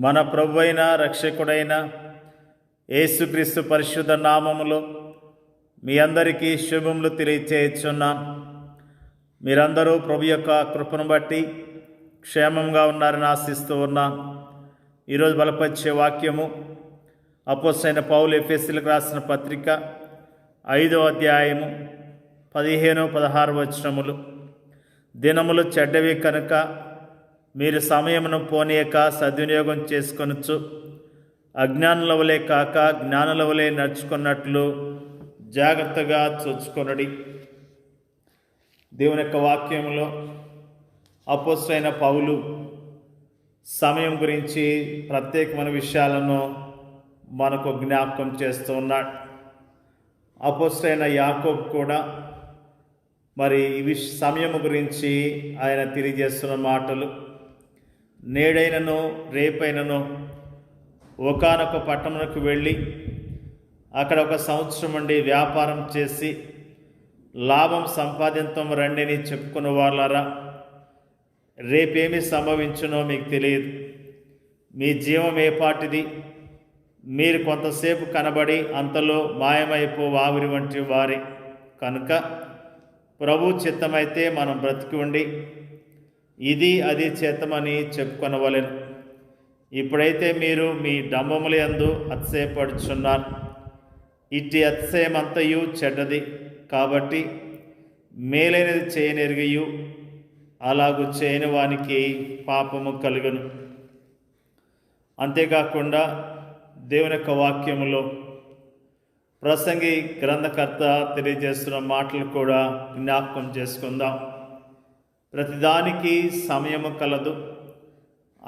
మన ప్రభువైన రక్షకుడైన యేసుక్రీస్తు పరిశుద్ధ నామములో మీ అందరికీ శుభములు తెలియచేయుచున్నాను. మీరందరూ ప్రభు యొక్క కృపను బట్టి క్షేమంగా ఉన్నారని ఆశిస్తూ ఉన్నాను. ఈరోజు బలపరిచే వాక్యము అపోస్తలుడైన పౌలు ఎఫెసీయులకు రాసిన పత్రిక 5వ అధ్యాయము 15-16 వచనములు. దినములు చెడ్డవి కనుక మీరు సమయమును పోనీయక సద్వినియోగం చేసుకొనొచ్చు. అజ్ఞానుల వలె కాక జ్ఞానుల వలె నడుచుకున్నట్లు జాగ్రత్తగా చూచుకొనుడి. దేవుని యొక్క వాక్యంలో అపోస్తలుడైన పౌలు సమయం గురించి ప్రత్యేకమైన విషయాలను మనకు జ్ఞాపకం చేస్తూ ఉన్నాడు. అపోస్తలుడైన యాకోబు కూడా మరి ఈ సమయము గురించి ఆయన తెలియజేస్తున్న మాటలు, నేడైనను రేపైనను ఒకానొక పట్టణమునకు వెళ్ళి అక్కడ 1 సంవత్సరం నుండి వ్యాపారం చేసి లాభం సంపాదించడం రండి అని చెప్పుకున్న వాళ్ళారా, రేపేమి సంభవించునో మీకు తెలియదు. మీ జీవం ఏపాటిది? మీరు కొంతసేపు కనబడి అంతలో మాయమైపో వావిరి వంటి వారే కనుక ప్రభు చిత్తమైతే మనం బ్రతికి ఉండి ఇది అది చేతమని చెప్పుకొనవలెను. ఇప్పుడైతే మీరు మీ డంబముల యందు అతిశయపడుచున్నారు. ఇట్టి అతిశయమంతయు చెడ్డది. కాబట్టి మేలైనది చేయనెరిగియు అలాగూ చేయని వానికి పాపము కలుగును. అంతేకాకుండా దేవుని యొక్క వాక్యములో ప్రసంగి గ్రంథకర్త తెలియజేస్తున్న మాటలు కూడా జ్ఞాపకం చేసుకుందాం. ప్రతిదానికి సమయము కలదు.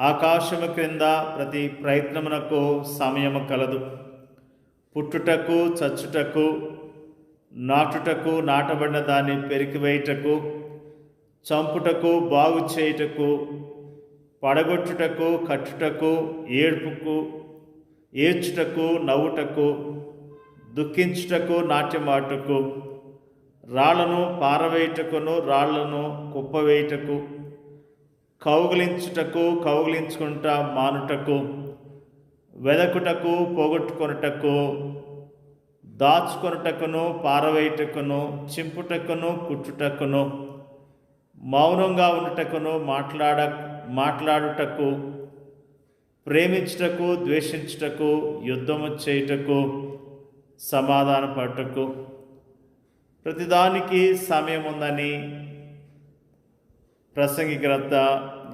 ఆకాశము క్రింద ప్రతి ప్రయత్నమునకు సమయము కలదు. పుట్టుటకు, చచ్చుటకు, నాటుటకు, నాటబడిన దాన్ని పెరికివేయుటకు, చంపుటకు, బాగు చేయుటకు, పడగొట్టుటకు, కట్టుటకు, ఏడ్చుటకు, నవ్వుటకు, దుఃఖించుటకు, నాట్యమాటుకు, రాళ్లను పారవేయుటకును, రాళ్లను కుప్పవేయుటకు, కౌగిలించుటకు, కౌగిలించుకుంటా మానుటకు, వెదకుటకు, పోగొట్టుకొనుటకు, దాచుకొనుటకును, పారవేయుటకును, చింపుటకును, కుట్టుటకును, మౌనంగా ఉండుటకును, మాట్లాడుటకు, ప్రేమించుటకు, ద్వేషించుటకు, యుద్ధము చేయుటకు, సమాధానపడుటకు, ప్రతిదానికి సమయం ఉందని ప్రసంగి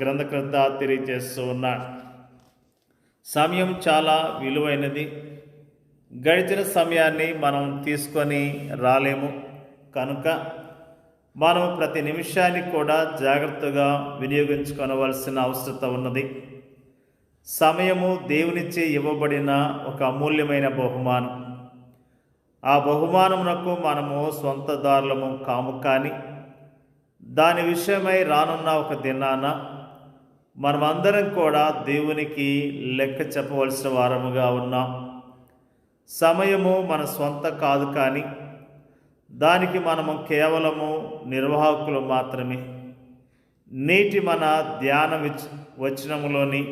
గ్రంథకర్త తెలియజేస్తూ ఉన్నాడు. సమయం చాలా విలువైనది. గడిచిన సమయాన్ని మనం తీసుకొని రాలేము కనుక మనం ప్రతి నిమిషాన్ని కూడా జాగ్రత్తగా వినియోగించుకోవలసిన అవసరం ఉన్నది. సమయము దేవునిచే ఇవ్వబడిన ఒక అమూల్యమైన బహుమానం. ఆ బహుమానమునకు మనము స్వంతదారులము కాము, కానీ దాని విషయమై రానున్న ఒక దినాన మనమందరం కూడా దేవునికి లెక్క చెప్పవలసిన వారముగా ఉన్నాం. సమయము మన స్వంత కాదు, కానీ దానికి మనము కేవలము నిర్వాహకులు మాత్రమే. నేటి మన ధ్యాన వచనములోని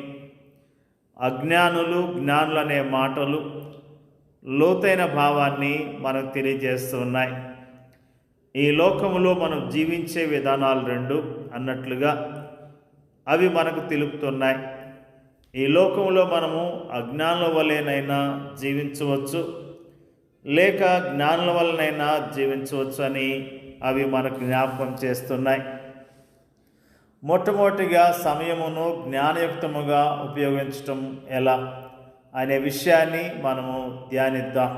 అజ్ఞానులు, జ్ఞానులు అనే మాటలు లోతైన భావాన్ని మనకు తెలియజేస్తూ ఉన్నాయి. ఈ లోకములో మనం జీవించే విధానాలు 2 అన్నట్లుగా అవి మనకు తెలుపుతున్నాయి. ఈ లోకంలో మనము అజ్ఞానుల వలెనైనా జీవించవచ్చు, లేక జ్ఞానుల వలనైనా జీవించవచ్చు అని అవి మనకు జ్ఞాపకం చేస్తున్నాయి. మొట్టమొదటిగా సమయమును జ్ఞానయుక్తముగా ఉపయోగించటం ఎలా అనే విషయాన్ని మనము ధ్యానిద్దాం.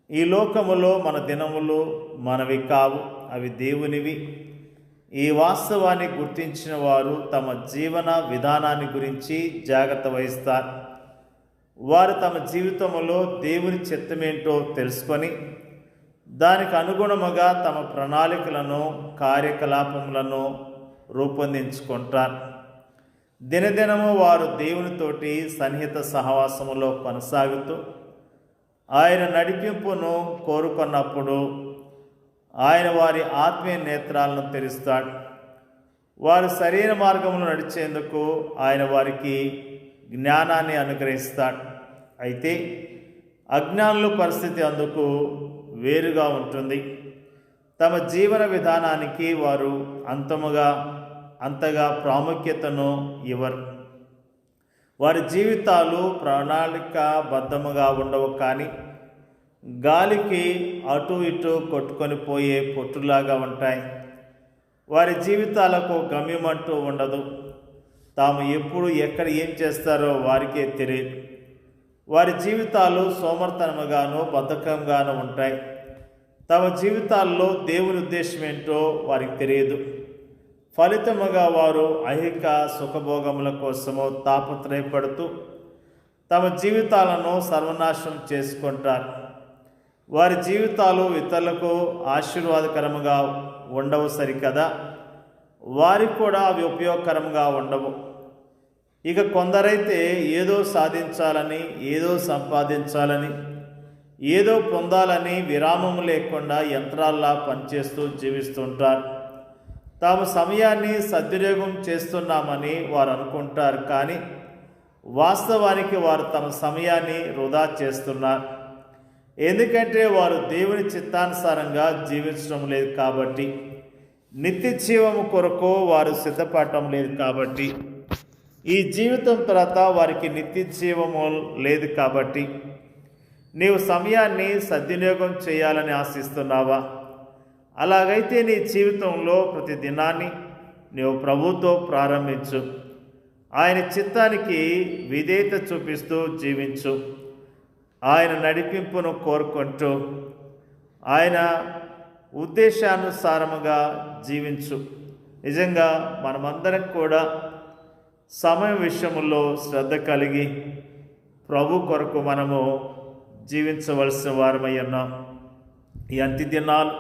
ఈ లోకములో మన దినములు మనవి కావు, అవి దేవునివి. ఈ వాస్తవాన్ని గుర్తించిన వారు తమ జీవన విధానాన్ని గురించి జాగ్రత్త వహిస్తారు. వారు తమ జీవితంలో దేవుని చిత్తమేంటో తెలుసుకొని దానికి అనుగుణముగా తమ ప్రణాళికలను, కార్యకలాపములను రూపొందించుకుంటారు. దినదినము వారు దేవునితోటి సన్నిహిత సహవాసములో కొనసాగుతూ ఆయన నడిపింపును కోరుకున్నప్పుడు ఆయన వారి ఆత్మీయ నేత్రాలను తెరుస్తాడు. వారు సరైన మార్గంలో నడిచేందుకు ఆయన వారికి జ్ఞానాన్ని అనుగ్రహిస్తాడు. అయితే అజ్ఞానుల పరిస్థితి అందుకు వేరుగా ఉంటుంది. తమ జీవన విధానానికి వారు అంతగా ప్రాముఖ్యతను ఇవ్వరు. వారి జీవితాలు ప్రణాళికాబద్ధముగా ఉండవు, కానీ గాలికి అటు ఇటు కొట్టుకొని పోయే పొట్టులాగా ఉంటాయి. వారి జీవితాలకు గమ్యమంటూ ఉండదు. తాము ఎప్పుడు ఎక్కడ ఏం చేస్తారో వారికే తెలియదు. వారి జీవితాలు సోమర్తనముగాను బద్ధకంగాను ఉంటాయి. తమ జీవితాల్లో దేవుని ఉద్దేశం ఏంటో వారికి తెలియదు. ఫలితముగా వారు ఐహిక సుఖభోగముల కోసము తాపత్రయపడుతూ తమ జీవితాలను సర్వనాశనం చేసుకుంటారు. వారి జీవితాలు ఇతరులకు ఆశీర్వాదకరముగా ఉండవు సరికదా, వారికి కూడా అవి ఉపయోగకరంగా ఉండవు. ఇక కొందరైతే ఏదో సాధించాలని, ఏదో సంపాదించాలని, ఏదో పొందాలని విరామం లేకుండా యంత్రాల్లా పనిచేస్తూ జీవిస్తుంటారు. తాము సమయాన్ని సద్వినియోగం చేస్తున్నామని వారు అనుకుంటారు, కానీ వాస్తవానికి వారు తమ సమయాన్ని వృధా చేస్తున్నారు. ఎందుకంటే వారు దేవుని చిత్తానుసారంగా జీవించడం లేదు కాబట్టి, నిత్య జీవము కొరకు వారు సిద్ధపడటం లేదు కాబట్టి, ఈ జీవితం తర్వాత వారికి నిత్య జీవము లేదు కాబట్టి, నీవు సమయాన్ని సద్వినియోగం చేయాలని ఆశిస్తున్నావా? అలాగైతే నీ జీవితంలో ప్రతి దినాన్ని నీవు ప్రభువుతో ప్రారంభించు. ఆయన చిత్తానికి విధేయత చూపిస్తూ జీవించు. ఆయన నడిపింపును కోరుకుంటూ ఆయన ఉద్దేశానుసారముగా జీవించు. నిజంగా మనమందరం కూడా సమయం విషయంలో శ్రద్ధ కలిగి ప్రభు కొరకు మనము జీవించవలసిన వారమై ఉన్నాం. ఈ అంత్య దినాలు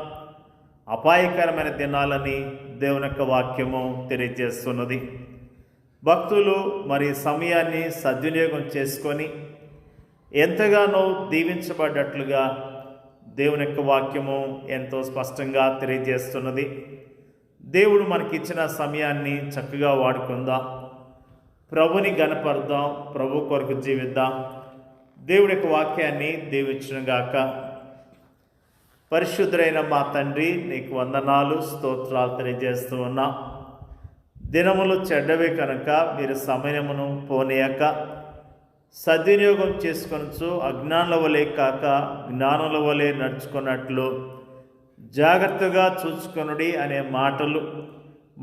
అపాయకరమైన దినాలని దేవుని యొక్క వాక్యము తెలియజేస్తున్నది. భక్తులు మరి సమయాన్ని సద్వినియోగం చేసుకొని ఎంతగానో దీవించబడ్డట్లుగా దేవుని యొక్క వాక్యము ఎంతో స్పష్టంగా తెలియజేస్తున్నది. దేవుడు మనకిచ్చిన సమయాన్ని చక్కగా వాడుకుందాం, ప్రభుని గణపరుద్దాం, ప్రభు కొరకు జీవిద్దాం. దేవుడి యొక్క వాక్యాన్ని దీవించునుగాక. పరిశుద్ధుడైన మా తండ్రి, నీకు వందనాలు, స్తోత్రాలు తెలియజేస్తూ ఉన్నా. దినములు చెడ్డవే కనుక మీరు సమయమును పోనీయక సద్వినియోగం చేసుకొనచ్చు, అజ్ఞానుల వలె కాక జ్ఞానుల వలె నడుచుకున్నట్లు జాగ్రత్తగా చూసుకొనుడి అనే మాటలు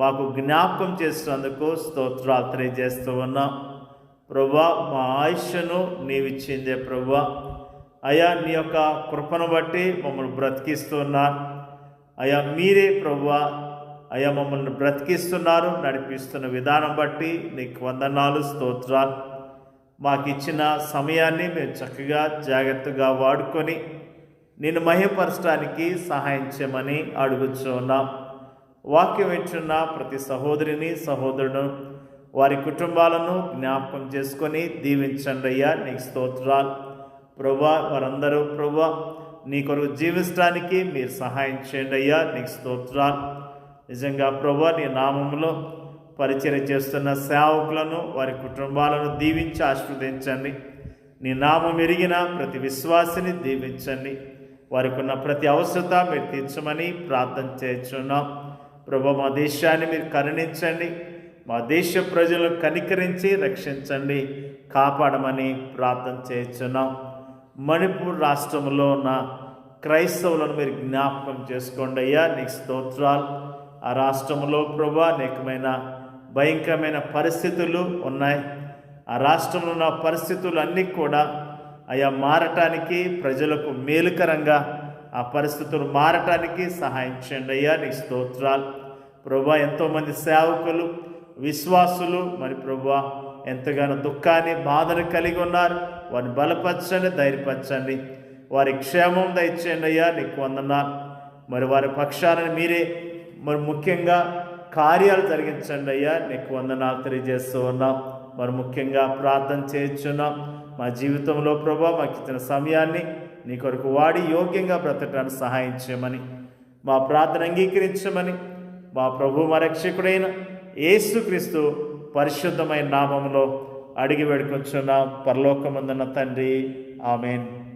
మాకు జ్ఞాపకం చేసినందుకు స్తోత్రాలు తెలియజేస్తూ ఉన్నాం. ప్రభువా, మా ఆయుష్ను నీవిచ్చిందే ప్రభువా. అయ్యా, నీ యొక్క కృపను బట్టి మమ్మల్ని బ్రతికిస్తున్నారు. అయ్యా, మీరే ప్రభువా అయ్యా మమ్మల్ని బ్రతికిస్తున్నారు, నడిపిస్తున్న విధానం బట్టి నీకు వందనాలు, స్తోత్రాలు. మాకు ఇచ్చిన సమయాన్ని మేము చక్కగా జాగ్రత్తగా వాడుకొని నిన్ను మహిమపరచడానికి సహాయం చేయమని అడుగుచున్నాం. వాక్యం వింటున్న ప్రతి సహోదరిని, సహోదరుడు, వారి కుటుంబాలను జ్ఞాపకం చేసుకొని దీవించండి అయ్యా. నీకు స్తోత్రాలు ప్రభువా. వారందరూ ప్రభువా నీ కొరకు జీవించడానికి మీరు సహాయం చేయండి అయ్యా. నీకు స్తోత్రాలు. నిజంగా ప్రభువా, నీ నామములో పరిచయం చేస్తున్న సేవకులను, వారి కుటుంబాలను దీవించి ఆశీర్వదించండి. నీ నామం ఎరిగిన ప్రతి విశ్వాసిని దీవించండి. వారికి ఉన్న ప్రతి అవసరత మీరు తీర్చమని ప్రార్థన చేస్తున్నాం. ప్రభువా, మా దేశాన్ని మీరు కరుణించండి. మా దేశ ప్రజలను కనికరించి రక్షించండి, కాపాడమని ప్రార్థన చేస్తున్నాం. మణిపూర్ రాష్ట్రంలో ఉన్న క్రైస్తవులను మీరు జ్ఞాపకం చేసుకోండి అయ్యా. నీకు స్తోత్రాలు. ఆ రాష్ట్రంలో ప్రభువా అనేకమైన భయంకరమైన పరిస్థితులు ఉన్నాయి. ఆ రాష్ట్రంలో ఉన్న పరిస్థితులు అన్నీ కూడా అయ్యా మారటానికి, ప్రజలకు మేలుకరంగా ఆ పరిస్థితులు మారటానికి సహాయం చేయండి అయ్యా. నీకు స్తోత్రాలు ప్రభువా. ఎంతోమంది సేవకులు, విశ్వాసులు మరి ప్రభువా ఎంతగానో దుఃఖాన్ని, బాధను కలిగి ఉన్నారు. వారిని బలపరచండి, ధైర్యపరచండి, వారి క్షేమం దయచేయండి అయ్యా. నీకు వందనాలు. మరి వారి పక్షాలను మీరే మరి ముఖ్యంగా కార్యాలు జరిగించండి అయ్యా. నీకు వందనాలు తెలియజేస్తూ ఉన్నాం. మరి ముఖ్యంగా ప్రార్థన చేయించున్నాం. మా జీవితంలో ప్రభువా మాకు ఇచ్చిన సమయాన్ని నీ కొరకు వాడి యోగ్యంగా బ్రతకడానికి సహాయం చేయమని, మా ప్రార్థన అంగీకరించమని మా ప్రభు మా రక్షకుడైన యేసుక్రీస్తు పరిశుద్ధమైన నామములో అడిగి వేడుకొంచున్నాం పరలోకమందున్న తండ్రి. ఆమేన్.